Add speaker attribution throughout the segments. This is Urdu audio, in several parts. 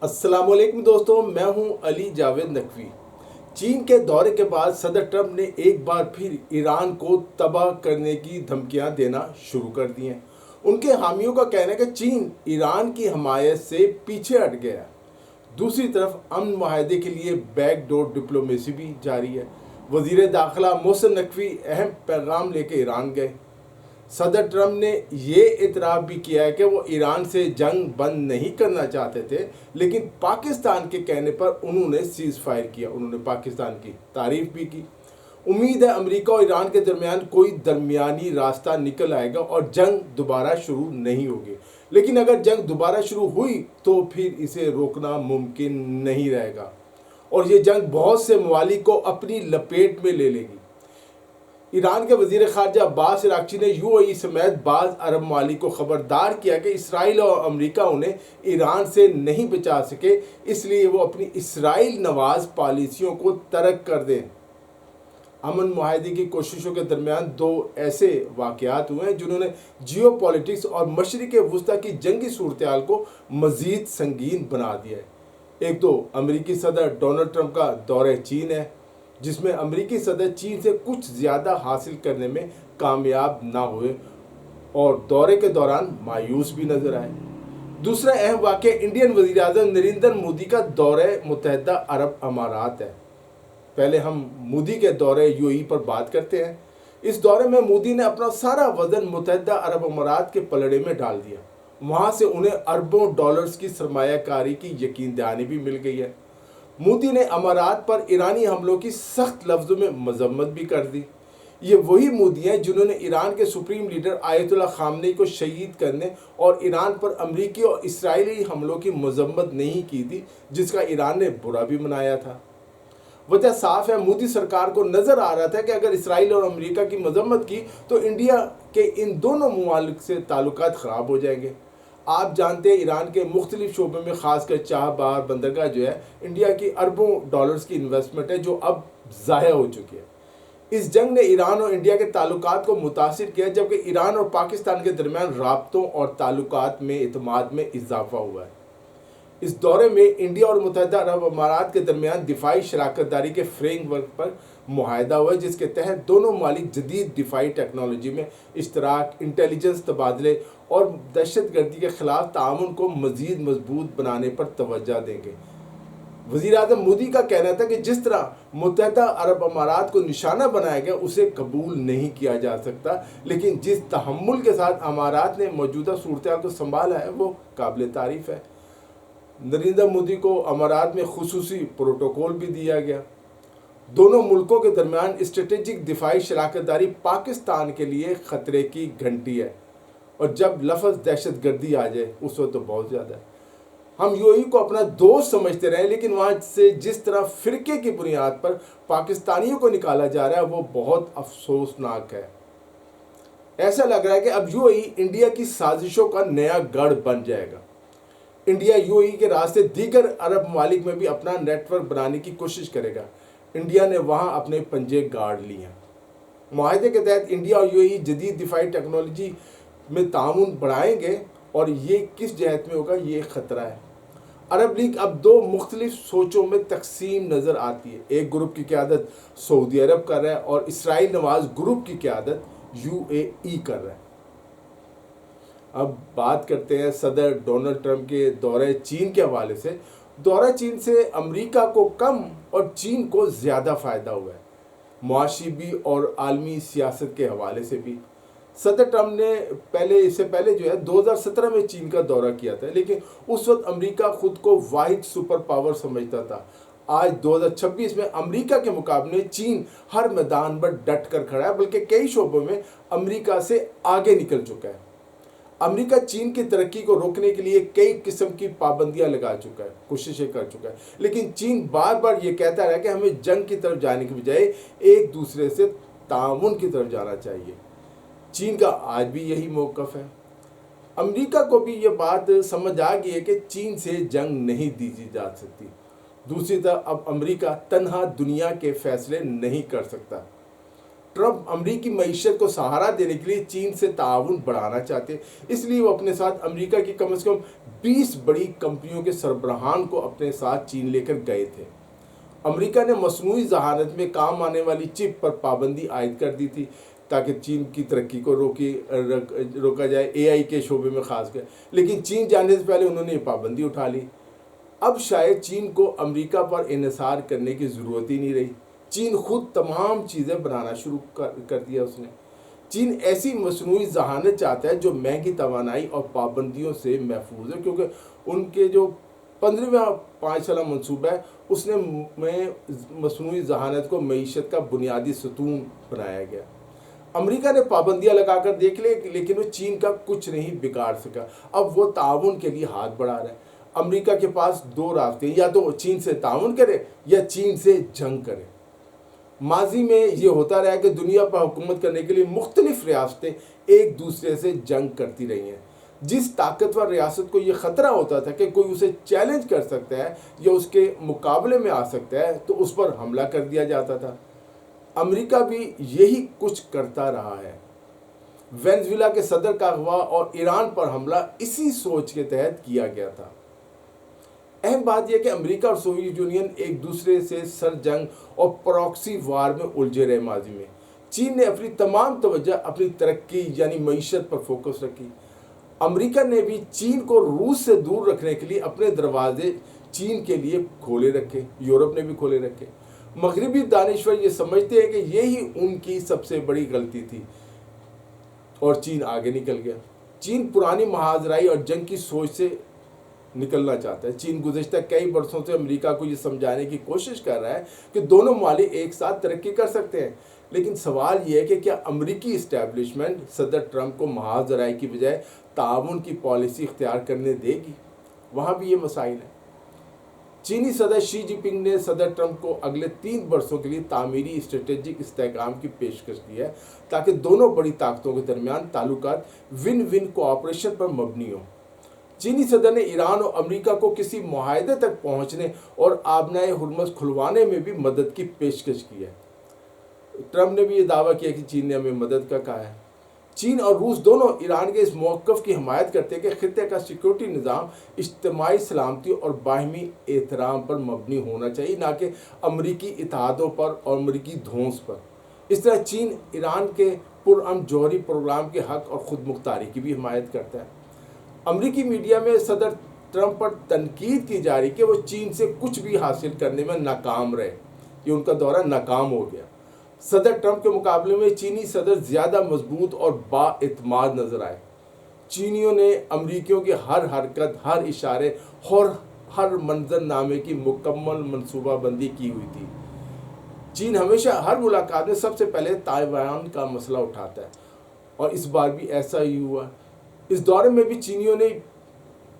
Speaker 1: السلام علیکم دوستوں، میں ہوں علی جاوید نقوی۔ چین کے دورے کے بعد صدر ٹرمپ نے ایک بار پھر ایران کو تباہ کرنے کی دھمکیاں دینا شروع کر دی ہیں۔ ان کے حامیوں کا کہنا ہے کہ چین ایران کی حمایت سے پیچھے ہٹ گیا۔ دوسری طرف امن معاہدے کے لیے بیک ڈور ڈپلومیسی بھی جاری ہے۔ وزیر داخلہ محسن نقوی اہم پیغام لے کے ایران گئے۔ صدر ٹرمپ نے یہ اعتراف بھی کیا ہے کہ وہ ایران سے جنگ بند نہیں کرنا چاہتے تھے، لیکن پاکستان کے کہنے پر انہوں نے سیز فائر کیا۔ انہوں نے پاکستان کی تعریف بھی کی۔ امید ہے امریکہ اور ایران کے درمیان کوئی درمیانی راستہ نکل آئے گا اور جنگ دوبارہ شروع نہیں ہوگی، لیکن اگر جنگ دوبارہ شروع ہوئی تو پھر اسے روکنا ممکن نہیں رہے گا اور یہ جنگ بہت سے ممالک کو اپنی لپیٹ میں لے لے گی۔ ایران کے وزیر خارجہ عباس عراقچی نے یو اے ای سمیت بعض عرب ممالک کو خبردار کیا کہ اسرائیل اور امریکہ انہیں ایران سے نہیں بچا سکے، اس لیے وہ اپنی اسرائیل نواز پالیسیوں کو ترک کر دیں۔ امن معاہدے کی کوششوں کے درمیان دو ایسے واقعات ہوئے ہیں جنہوں نے جیو پولیٹکس اور مشرق وسطیٰ کی جنگی صورتحال کو مزید سنگین بنا دیا ہے۔ ایک تو امریکی صدر ڈونلڈ ٹرمپ کا دورہ چین ہے، جس میں امریکی صدر چین سے کچھ زیادہ حاصل کرنے میں کامیاب نہ ہوئے اور دورے کے دوران مایوس بھی نظر آئے۔ دوسرا اہم واقعہ انڈین وزیر اعظم نریندر مودی کا دورہ متحدہ عرب امارات ہے۔ پہلے ہم مودی کے دورے یو اے ای پر بات کرتے ہیں۔ اس دورے میں مودی نے اپنا سارا وزن متحدہ عرب امارات کے پلڑے میں ڈال دیا۔ وہاں سے انہیں اربوں ڈالرز کی سرمایہ کاری کی یقین دہانی بھی مل گئی ہے۔ مودی نے امارات پر ایرانی حملوں کی سخت لفظوں میں مذمت بھی کر دی۔ یہ وہی مودی ہیں جنہوں نے ایران کے سپریم لیڈر آیت اللہ خامنئی کو شہید کرنے اور ایران پر امریکی اور اسرائیلی حملوں کی مذمت نہیں کی تھی، جس کا ایران نے برا بھی منایا تھا۔ وجہ صاف ہے، مودی سرکار کو نظر آ رہا تھا کہ اگر اسرائیل اور امریکہ کی مذمت کی تو انڈیا کے ان دونوں ممالک سے تعلقات خراب ہو جائیں گے۔ آپ جانتے ہیں ایران کے مختلف شعبوں میں خاص کر چاہ بہار بندرگاہ جو ہے، انڈیا کی اربوں ڈالرز کی انویسٹمنٹ ہے جو اب ضائع ہو چکی ہے۔ اس جنگ نے ایران اور انڈیا کے تعلقات کو متاثر کیا، جبکہ ایران اور پاکستان کے درمیان رابطوں اور تعلقات میں اعتماد میں اضافہ ہوا ہے۔ اس دورے میں انڈیا اور متحدہ عرب امارات کے درمیان دفاعی شراکت داری کے فریم ورک پر معاہدہ ہوا ہے، جس کے تحت دونوں ممالک جدید دفاعی ٹیکنالوجی میں اشتراک، انٹیلیجنس تبادلے اور دہشت گردی کے خلاف تعاون کو مزید مضبوط بنانے پر توجہ دیں گے۔ وزیر اعظم مودی کا کہنا تھا کہ جس طرح متحدہ عرب امارات کو نشانہ بنایا گیا اسے قبول نہیں کیا جا سکتا، لیکن جس تحمل کے ساتھ امارات نے موجودہ صورتحال کو سنبھالا ہے وہ قابل تعریف ہے۔ نریندر مودی کو امارات میں خصوصی پروٹوکول بھی دیا گیا۔ دونوں ملکوں کے درمیان اسٹریٹجک دفاعی شراکت داری پاکستان کے لیے خطرے کی گھنٹی ہے، اور جب لفظ دہشت گردی آ جائے اس وقت تو بہت زیادہ ہے۔ ہم یو اے ای کو اپنا دوست سمجھتے رہے، لیکن وہاں سے جس طرح فرقے کی بنیاد پر پاکستانیوں کو نکالا جا رہا ہے وہ بہت افسوسناک ہے۔ ایسا لگ رہا ہے کہ اب یو اے ای انڈیا کی سازشوں کا نیا گڑھ بن جائے گا۔ انڈیا یو اے ای کے راستے دیگر عرب ممالک میں بھی اپنا نیٹ ورک بنانے کی کوشش کرے گا۔ انڈیا نے وہاں اپنے پنجے گاڑ لی ہیں۔ معاہدے کے تحت انڈیا اور یو اے ای جدید دفاعی ٹیکنالوجی میں تعاون بڑھائیں گے، اور یہ کس جہت میں ہوگا، یہ خطرہ ہے۔ عرب لیگ اب دو مختلف سوچوں میں تقسیم نظر آتی ہے۔ ایک گروپ کی قیادت سعودی عرب کر رہا ہے اور اسرائیل نواز گروپ کی قیادت یو اے ای کر رہا ہے۔ اب بات کرتے ہیں صدر ڈونلڈ ٹرمپ کے دورہ چین کے حوالے سے۔ دورہ چین سے امریکہ کو کم اور چین کو زیادہ فائدہ ہوا ہے، معاشی بھی اور عالمی سیاست کے حوالے سے بھی۔ صدر ٹرمپ نے اس سے پہلے 2017 میں چین کا دورہ کیا تھا، لیکن اس وقت امریکہ خود کو واحد سپر پاور سمجھتا تھا۔ آج 2026 میں امریکہ کے مقابلے چین ہر میدان پر ڈٹ کر کھڑا ہے، بلکہ کئی شعبوں میں امریکہ سے آگے نکل چکا ہے۔ امریکہ چین کی ترقی کو روکنے کے لیے کئی قسم کی پابندیاں لگا چکا ہے، کوششیں کر چکا ہے، لیکن چین بار بار یہ کہتا رہا کہ ہمیں جنگ کی طرف جانے کے بجائے ایک دوسرے سے تعاون کی طرف جانا چاہیے۔ چین کا آج بھی یہی موقف ہے۔ امریکہ کو بھی یہ بات سمجھ آ گئی ہے کہ چین سے جنگ نہیں جیتی جا سکتی۔ دوسری طرف اب امریکہ تنہا دنیا کے فیصلے نہیں کر سکتا۔ ٹرمپ امریکی معیشت کو سہارا دینے کے لیے چین سے تعاون بڑھانا چاہتے، اس لیے وہ اپنے ساتھ امریکہ کی کم از کم 20 بڑی کمپنیوں کے سربراہان کو اپنے ساتھ چین لے کر گئے تھے۔ امریکہ نے مصنوعی ذہانت میں کام آنے والی چپ پر پابندی عائد کر دی تھی تاکہ چین کی ترقی کو روکا جائے، اے آئی کے شعبے میں خاص کر، لیکن چین جانے سے پہلے انہوں نے یہ پابندی اٹھا لی۔ اب شاید چین کو امریکہ پر انحصار کرنے کی ضرورت ہی نہیں رہی، چین خود تمام چیزیں بنانا شروع کر دیا اس نے۔ چین ایسی مصنوعی ذہانت چاہتا ہے جو مہنگی توانائی اور پابندیوں سے محفوظ ہے، کیونکہ ان کے جو 15واں 5 سالہ منصوبہ ہے اس نے مصنوعی ذہانت کو معیشت کا بنیادی ستون بنایا گیا۔ امریکہ نے پابندیاں لگا کر دیکھ لے لیکن وہ چین کا کچھ نہیں بگاڑ سکا۔ اب وہ تعاون کے لیے ہاتھ بڑھا رہا ہے۔ امریکہ کے پاس 2 راستے، یا تو چین سے تعاون کرے یا چین سے جنگ کرے۔ ماضی میں یہ ہوتا رہا کہ دنیا پر حکومت کرنے کے لیے مختلف ریاستیں ایک دوسرے سے جنگ کرتی رہی ہیں۔ جس طاقتور ریاست کو یہ خطرہ ہوتا تھا کہ کوئی اسے چیلنج کر سکتا ہے یا اس کے مقابلے میں آ سکتا ہے تو اس پر حملہ کر دیا جاتا تھا۔ امریکہ بھی یہی کچھ کرتا رہا ہے۔ وینزویلا کے صدر کا اغوا اور ایران پر حملہ اسی سوچ کے تحت کیا گیا تھا۔ اہم بات یہ کہ امریکہ اور سوویت یونین ایک دوسرے سے سر جنگ اور پراکسی وار میں الجھے رہے ماضی میں۔ چین نے اپنی تمام توجہ اپنی ترقی یعنی معیشت پر فوکس رکھی۔ امریکہ نے بھی چین کو روس سے دور رکھنے کے لیے اپنے دروازے چین کے لیے کھولے رکھے، یورپ نے بھی کھولے رکھے۔ مغربی دانشور یہ سمجھتے ہیں کہ یہی ان کی سب سے بڑی غلطی تھی اور چین آگے نکل گیا۔ چین پرانی محاذرائی اور جنگ کی سوچ سے نکلنا چاہتا ہے۔ چین گزشتہ کئی برسوں سے امریکہ کو یہ سمجھانے کی کوشش کر رہا ہے کہ دونوں ممالک ایک ساتھ ترقی کر سکتے ہیں، لیکن سوال یہ ہے کہ کیا امریکی اسٹیبلشمنٹ صدر ٹرمپ کو محاذرائی کی بجائے تعاون کی پالیسی اختیار کرنے دے گی؟ وہاں بھی یہ مسائل ہیں۔ چینی صدر شی جن پنگ نے صدر ٹرمپ کو اگلے 3 برسوں کے لیے تعمیری اسٹریٹجک استحکام کی پیشکش کی ہے تاکہ دونوں بڑی طاقتوں کے درمیان تعلقات ون ون کوآپریشن پر مبنی ہوں۔ چینی صدر نے ایران اور امریکہ کو کسی معاہدے تک پہنچنے اور آبنائے ہرمز کھلوانے میں بھی مدد کی پیشکش کی ہے۔ ٹرمپ نے بھی یہ دعویٰ کیا کہ چین نے ہمیں مدد کا کہا ہے۔ چین اور روس دونوں ایران کے اس موقف کی حمایت کرتے ہیں کہ خطے کا سیکورٹی نظام اجتماعی سلامتی اور باہمی احترام پر مبنی ہونا چاہیے، نہ کہ امریکی اتحادوں پر اور امریکی دھونس پر۔ اس طرح چین ایران کے پرامن جوہری پروگرام کے حق اور خود مختاری کی بھی حمایت کرتا ہے۔ امریکی میڈیا میں صدر ٹرمپ پر تنقید کی جا رہی کہ وہ چین سے کچھ بھی حاصل کرنے میں ناکام رہے، یہ ان کا دورہ ناکام ہو گیا۔ صدر ٹرمپ کے مقابلے میں چینی صدر زیادہ مضبوط اور با اعتماد نظر آئے۔ چینیوں نے امریکیوں کی ہر حرکت، ہر اشارے اور ہر منظر نامے کی مکمل منصوبہ بندی کی ہوئی تھی۔ چین ہمیشہ ہر ملاقات میں سب سے پہلے تائیوان کا مسئلہ اٹھاتا ہے اور اس بار بھی ایسا ہی ہوا۔ اس دورے میں بھی چینیوں نے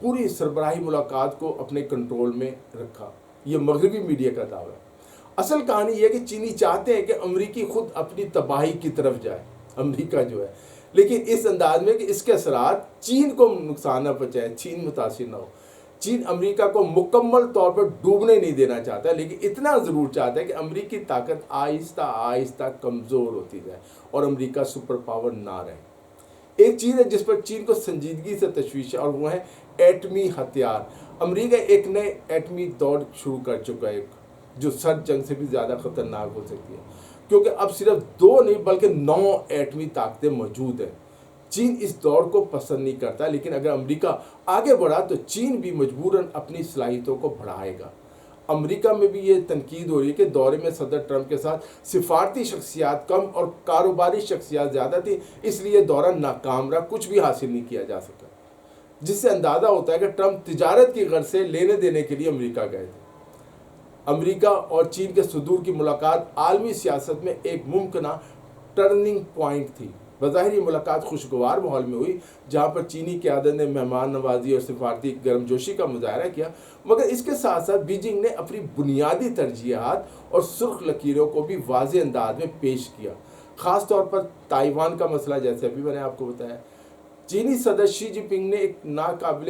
Speaker 1: پوری سربراہی ملاقات کو اپنے کنٹرول میں رکھا، یہ مغربی میڈیا کا دعویٰ ہے۔ اصل کہانی یہ ہے کہ چینی چاہتے ہیں کہ امریکی خود اپنی تباہی کی طرف جائے، امریکہ جو ہے، لیکن اس انداز میں کہ اس کے اثرات چین کو نقصان نہ پہنچائیں، چین متاثر نہ ہو۔ چین امریکہ کو مکمل طور پر ڈوبنے نہیں دینا چاہتا، لیکن اتنا ضرور چاہتا ہے کہ امریکی طاقت آہستہ آہستہ کمزور ہوتی جائے اور امریکہ سپر پاور نہ رہے۔ ایک چیز ہے جس پر چین کو سنجیدگی سے تشویش ہے اور وہ ہے ایٹمی ہتھیار۔ امریکہ ایک نئے ایٹمی دور شروع کر چکا ہے جو سرد جنگ سے بھی زیادہ خطرناک ہو سکتی ہے، کیونکہ اب صرف 2 نہیں بلکہ 9 ایٹمی طاقتیں موجود ہیں۔ چین اس دور کو پسند نہیں کرتا، لیکن اگر امریکہ آگے بڑھا تو چین بھی مجبوراً اپنی صلاحیتوں کو بڑھائے گا۔ امریکہ میں بھی یہ تنقید ہو رہی ہے کہ دورے میں صدر ٹرمپ کے ساتھ سفارتی شخصیات کم اور کاروباری شخصیات زیادہ تھی، اس لیے دورہ ناکام رہا، کچھ بھی حاصل نہیں کیا جا سکا، جس سے اندازہ ہوتا ہے کہ ٹرمپ تجارت کی غرض سے لینے دینے کے لیے امریکہ گئے تھے۔ امریکہ اور چین کے صدور کی ملاقات عالمی سیاست میں ایک ممکنہ ٹرننگ پوائنٹ تھی۔ بظاہر یہ ملاقات خوشگوار ماحول میں ہوئی جہاں پر چینی قیادت نے مہمان نوازی اور سفارتی گرمجوشی کا مظاہرہ کیا، مگر اس کے ساتھ ساتھ بیجنگ نے اپنی بنیادی ترجیحات اور سرخ لکیروں کو بھی واضح انداز میں پیش کیا، خاص طور پر تائیوان کا مسئلہ، جیسے ابھی میں نے آپ کو بتایا۔ چینی صدر شی جن پنگ نے ایک ناقابل